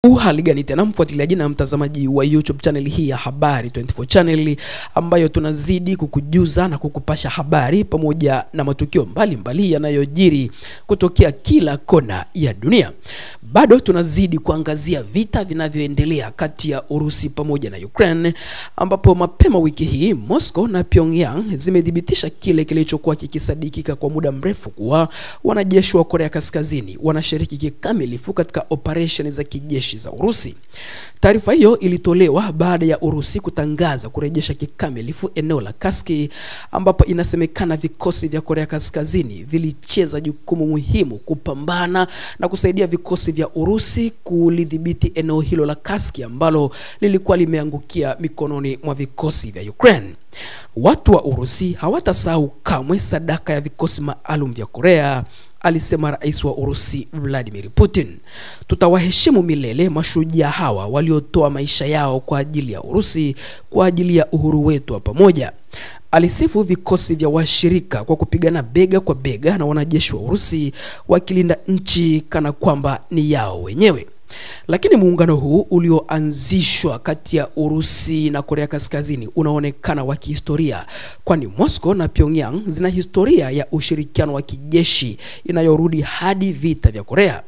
Hali gani tena mfuatiliaji na mtazamaji wa YouTube channel hii ya Habari 24 channel ambayo tunazidi kukujuza na kukupasha habari pamoja na matukio mbalimbali yanayojiri kutokea kila kona ya dunia. Bado tunazidi kuangazia vita vinavyoendelea kati ya Urusi pamoja na Ukraine, ambapo mapema wiki hii Moscow na Pyongyang zimedhibitisha kile kilichokuwa kikisadikika kwa muda mrefu kuwa wanajeshi wa Korea Kaskazini wanashiriki kikamilifu katika operation za kijeshi za Urusi. Taarifa hiyo ilitolewa baada ya Urusi kutangaza kurejesha kikamilifu eneo la Kursk, ambapo inasemekana vikosi vya Korea Kaskazini vilicheza jukumu muhimu kupambana na kusaidia vikosi vya Urusi kulidhibiti eneo hilo la Kursk ambalo lilikuwa limeangukia mikononi mwa vikosi vya Ukraine. Watu wa Urusi hawatasahau kamwe sadaka ya vikosi maalum vya Korea, alisema rais wa Urusi Vladimir Putin. Tutawaheshimu milele mashujaa hawa waliotoa maisha yao kwa ajili ya Urusi, kwa ajili ya uhuru wetu wa pamoja. Alisifu vikosi vya washirika kwa kupigana bega kwa bega na wanajeshi wa Urusi wakilinda nchi kana kwamba ni yao wenyewe. Lakini muungano huu ulioanzishwa kati ya Urusi na Korea Kaskazini unaonekana wa kihistoria, kwani Moscow na Pyongyang zina historia ya ushirikiano wa kijeshi inayorudi hadi vita vya Korea.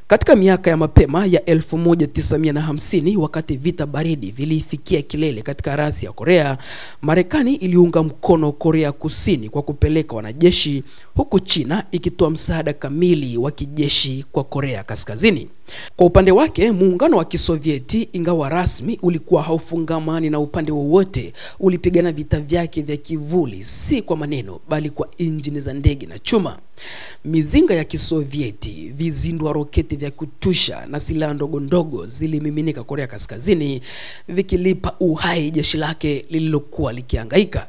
Katika miaka ya mapema ya 1950, wakati vita baridi vilifikia kilele katika rasi ya Korea, Marekani iliunga mkono Korea Kusini kwa kupeleka wanajeshi, huku China ikitoa msaada kamili wa kijeshi kwa Korea Kaskazini. Kwa upande wake, muungano wa Kisovieti, ingawa rasmi ulikuwa haufungamani na upande wowote, ulipigana vita vyake vya kivuli, si kwa maneno bali kwa injini za ndege na chuma. Mizinga ya Kisovieti, vizindua roketi vya kutusha na silaha ndogo ndogo zilimiminika Korea Kaskazini, vikilipa uhai jeshi lake lililokuwa likihangaika.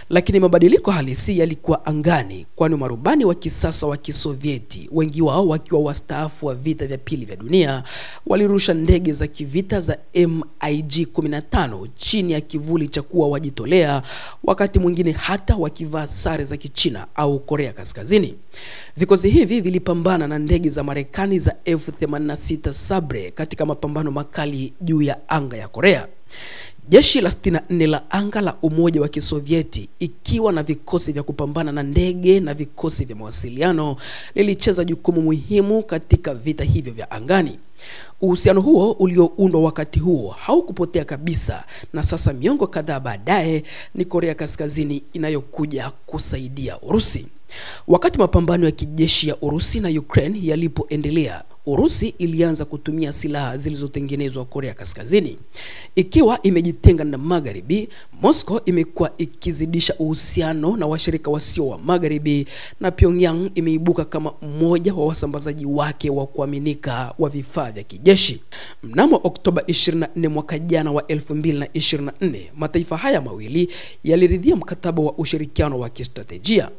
Lakini mabadiliko halisi yalikuwa angani, kwani marubani wa kisasa wa Kisovieti, wengi wao wakiwa wastaafu wa vita vya pili vya dunia, walirusha ndege za kivita za MiG-15 chini ya kivuli cha kuwa wajitolea, wakati mwingine hata wakivaa sare za Kichina au Korea Kaskazini. Vikosi hivi vilipambana na ndege za Marekani za F-86 Sabre katika mapambano makali juu ya anga ya Korea. Jeshi la 64 la anga la Umoja wa Kisovieti, ikiwa na vikosi vya kupambana na ndege na vikosi vya mawasiliano, lilicheza jukumu muhimu katika vita hivyo vya angani. Uhusiano huo ulioundwa wakati huo haukupotea kabisa, na sasa miongo kadhaa baadaye ni Korea Kaskazini inayokuja kusaidia Urusi. Wakati mapambano ya kijeshi ya Urusi na Ukraine yalipoendelea, Urusi ilianza kutumia silaha zilizotengenezwa Korea Kaskazini. Ikiwa imejitenga na Magharibi, Moscow imekuwa ikizidisha uhusiano na washirika wasio wa Magharibi, na Pyongyang imeibuka kama mmoja wa wasambazaji wake wa kuaminika wa vifaa vya kijeshi. Mnamo Oktoba 24 mwaka jana wa 2024, mataifa haya mawili yaliridhia mkataba wa ushirikiano wa kistratejia.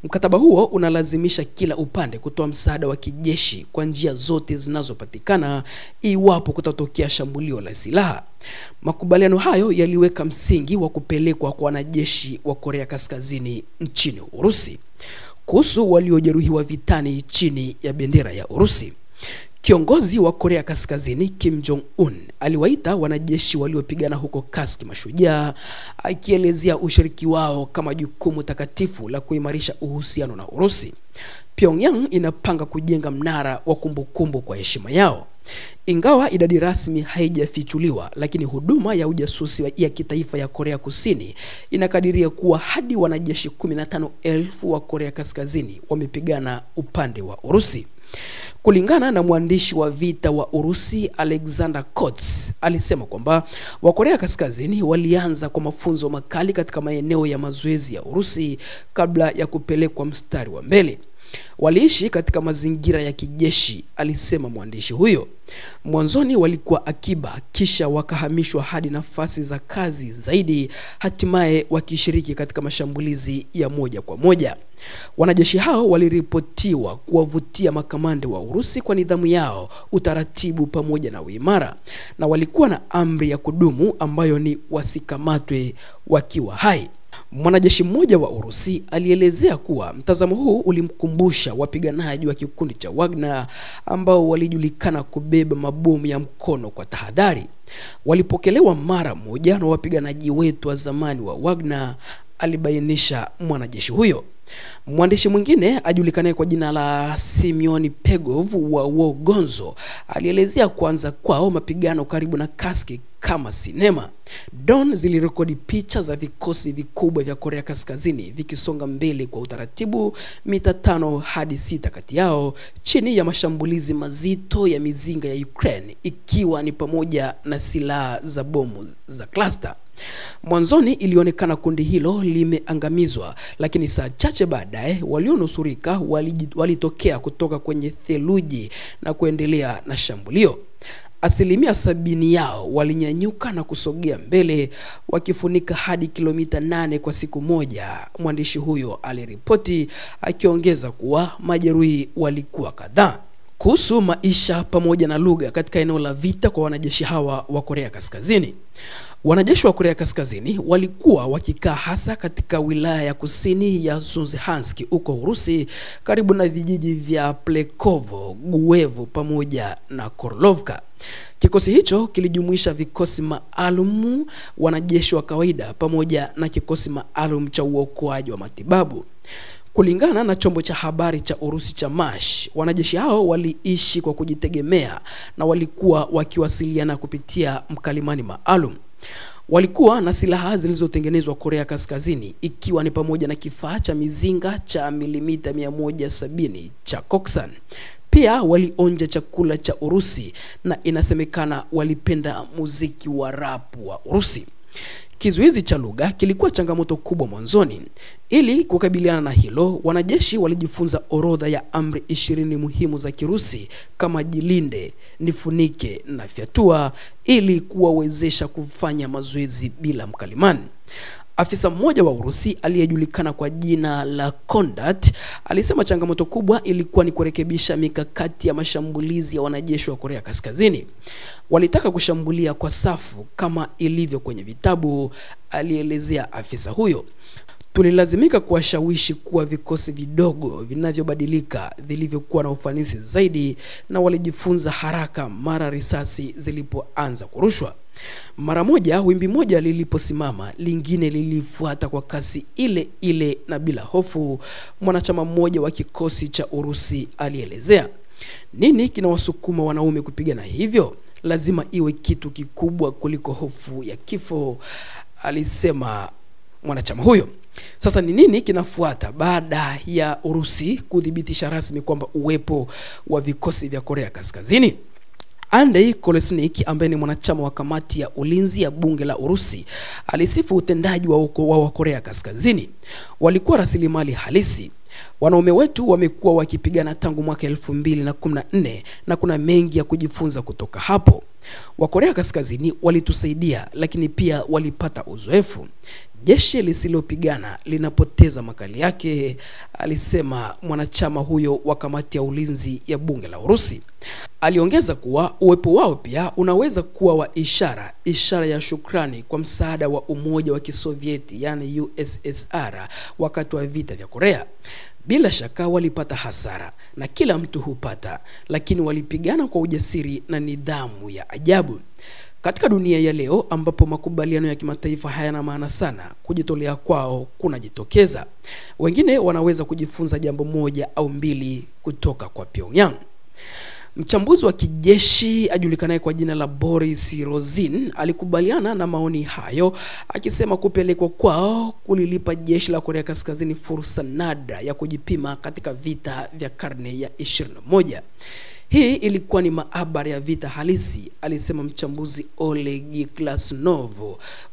Mkataba huo unalazimisha kila upande kutoa msaada wa kijeshi kwa njia zote zinazopatikana iwapo kutatokea shambulio la silaha. Makubaliano hayo yaliweka msingi wa kupelekwa kwa wanajeshi wa Korea Kaskazini nchini Urusi. Kuhusu waliojeruhiwa vitani chini ya bendera ya Urusi, kiongozi wa Korea Kaskazini Kim Jong-un aliwaita wanajeshi waliopigana huko Kursk mashujaa, akielezea ushiriki wao kama jukumu takatifu la kuimarisha uhusiano na Urusi. Pyongyang inapanga kujenga mnara wa kumbukumbu kwa heshima yao. Ingawa idadi rasmi haijafichuliwa, lakini huduma ya ujasusi ya kitaifa ya Korea Kusini inakadiria kuwa hadi wanajeshi 15,000 wa Korea Kaskazini wamepigana upande wa Urusi. Kulingana na mwandishi wa vita wa Urusi Alexander Kots, alisema kwamba wa Korea Kaskazini walianza kwa mafunzo makali katika maeneo ya mazoezi ya Urusi kabla ya kupelekwa mstari wa mbele. Waliishi katika mazingira ya kijeshi, alisema mwandishi huyo. Mwanzoni walikuwa akiba, kisha wakahamishwa hadi nafasi za kazi zaidi, hatimaye wakishiriki katika mashambulizi ya moja kwa moja. Wanajeshi hao waliripotiwa kuwavutia makamanda wa Urusi kwa nidhamu yao, utaratibu pamoja na uimara, na walikuwa na amri ya kudumu ambayo ni wasikamatwe wakiwa hai. Mwanajeshi mmoja wa Urusi alielezea kuwa mtazamo huu ulimkumbusha wapiganaji wa kikundi cha Wagner ambao walijulikana kubeba mabomu ya mkono kwa tahadhari. Walipokelewa mara moja na wapiganaji wetu wa zamani wa Wagner, alibainisha mwanajeshi huyo. Mwandishi mwingine ajulikanaye kwa jina la Simeon Pegov wa Wogonzo alielezea kuanza kwao mapigano karibu na Kursk kama sinema. Dawn zilirekodi picha za vikosi vikubwa vya Korea Kaskazini vikisonga mbele kwa utaratibu mita 5 hadi 6 kati yao chini ya mashambulizi mazito ya mizinga ya Ukraine, ikiwa ni pamoja na silaha za bomu za cluster. Mwanzoni ilionekana kundi hilo limeangamizwa, lakini saa chache baadaye walionusurika walitokea kutoka kwenye theluji na kuendelea na shambulio. 70% yao walinyanyuka na kusogea mbele wakifunika hadi kilomita 8 kwa siku moja, mwandishi huyo aliripoti, akiongeza kuwa majeruhi walikuwa kadhaa. Kuhusu maisha pamoja na lugha katika eneo la vita kwa wanajeshi hawa wa Korea Kaskazini. Wanajeshi wa Korea Kaskazini walikuwa wakikaa hasa katika wilaya ya kusini ya Sunzhansk huko Urusi, karibu na vijiji vya Plekovo, Guevo pamoja na Korlovka. Kikosi hicho kilijumuisha vikosi maalum, wanajeshi wa kawaida pamoja na kikosi maalum cha uokoaji wa matibabu. Kulingana na chombo cha habari cha Urusi cha Mash, wanajeshi hao waliishi kwa kujitegemea na walikuwa wakiwasiliana kupitia mkalimani maalum. Walikuwa na silaha zilizotengenezwa Korea Kaskazini, ikiwa ni pamoja na kifaa cha mizinga cha milimita 170 cha Koksan. Pia walionja chakula cha Urusi na inasemekana walipenda muziki wa rap wa Urusi. Kizuizi cha lugha kilikuwa changamoto kubwa mwanzoni. Ili kukabiliana na hilo, wanajeshi walijifunza orodha ya amri 20 muhimu za Kirusi kama jilinde, nifunike na fyatua, ili kuwawezesha kufanya mazoezi bila mkalimani. Afisa mmoja wa Urusi aliyejulikana kwa jina la Kondat alisema changamoto kubwa ilikuwa ni kurekebisha mikakati ya mashambulizi ya wanajeshi wa Korea Kaskazini. Walitaka kushambulia kwa safu kama ilivyo kwenye vitabu, alielezea afisa huyo. Tulilazimika kuwashawishi kuwa vikosi vidogo vinavyobadilika vilivyokuwa na ufanisi zaidi, na walijifunza haraka mara risasi zilipoanza kurushwa. Mara moja wimbi moja liliposimama, lingine lilifuata kwa kasi ile ile na bila hofu, mwanachama mmoja wa kikosi cha Urusi alielezea. Nini kinawasukuma wanaume kupigana hivyo? Lazima iwe kitu kikubwa kuliko hofu ya kifo, alisema mwanachama huyo. Sasa ni nini kinafuata baada ya Urusi kudhibitisha rasmi kwamba uwepo wa vikosi vya Korea Kaskazini? Andrei Kolesnik, ambaye ni mwanachama wa kamati ya ulinzi ya bunge la Urusi, alisifu utendaji wa Korea Kaskazini. Walikuwa rasilimali halisi. Wanaume wetu wamekuwa wakipigana tangu mwaka 2014 na kuna mengi ya kujifunza kutoka hapo. Wa Korea Kaskazini walitusaidia, lakini pia walipata uzoefu. Jeshi lisilopigana linapoteza makali yake, alisema mwanachama huyo wa kamati ya ulinzi ya bunge la Urusi. Aliongeza kuwa uwepo wao pia unaweza kuwa wa ishara ya shukrani kwa msaada wa Umoja wa Kisovieti, yani USSR, wakati wa vita vya Korea. Bila shaka walipata hasara na kila mtu hupata, lakini walipigana kwa ujasiri na nidhamu ya ajabu. Katika dunia ya leo ambapo makubaliano ya kimataifa hayana maana sana, kujitolea kwao kunajitokeza. Wengine wanaweza kujifunza jambo moja au mbili kutoka kwa Pyongyang. Mchambuzi wa kijeshi ajulikanaye kwa jina la Boris Rozin alikubaliana na maoni hayo, akisema kupelekwa kwao kulilipa jeshi la Korea Kaskazini fursa nadra ya kujipima katika vita vya karne ya 21. Hii ilikuwa ni maabara ya vita halisi, alisema mchambuzi Oleg Glasnov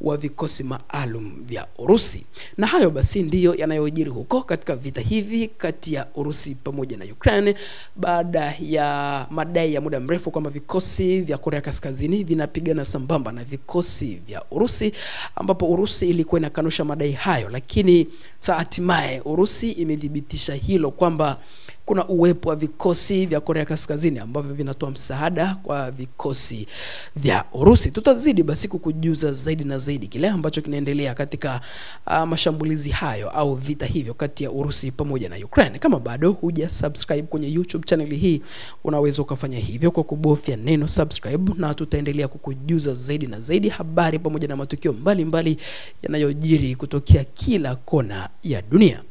wa vikosi maalum vya Urusi. Na hayo basi ndiyo yanayojiri huko katika vita hivi kati ya Urusi pamoja na Ukraine, baada ya madai ya muda mrefu kwamba vikosi vya Korea Kaskazini vinapigana sambamba na vikosi vya Urusi, ambapo Urusi ilikuwa inakanusha madai hayo, lakini hatimaye Urusi imedhibitisha hilo kwamba kuna uwepo wa vikosi vya Korea Kaskazini ambavyo vinatoa msaada kwa vikosi vya Urusi. Tutazidi basi kukujuza zaidi na zaidi kile ambacho kinaendelea katika mashambulizi hayo au vita hivyo kati ya Urusi pamoja na Ukraine. Kama bado huja subscribe kwenye YouTube channel hii, unaweza ukafanya hivyo kwa kubofya neno subscribe, na tutaendelea kukujuza zaidi na zaidi habari pamoja na matukio mbalimbali yanayojiri kutokea kila kona ya dunia.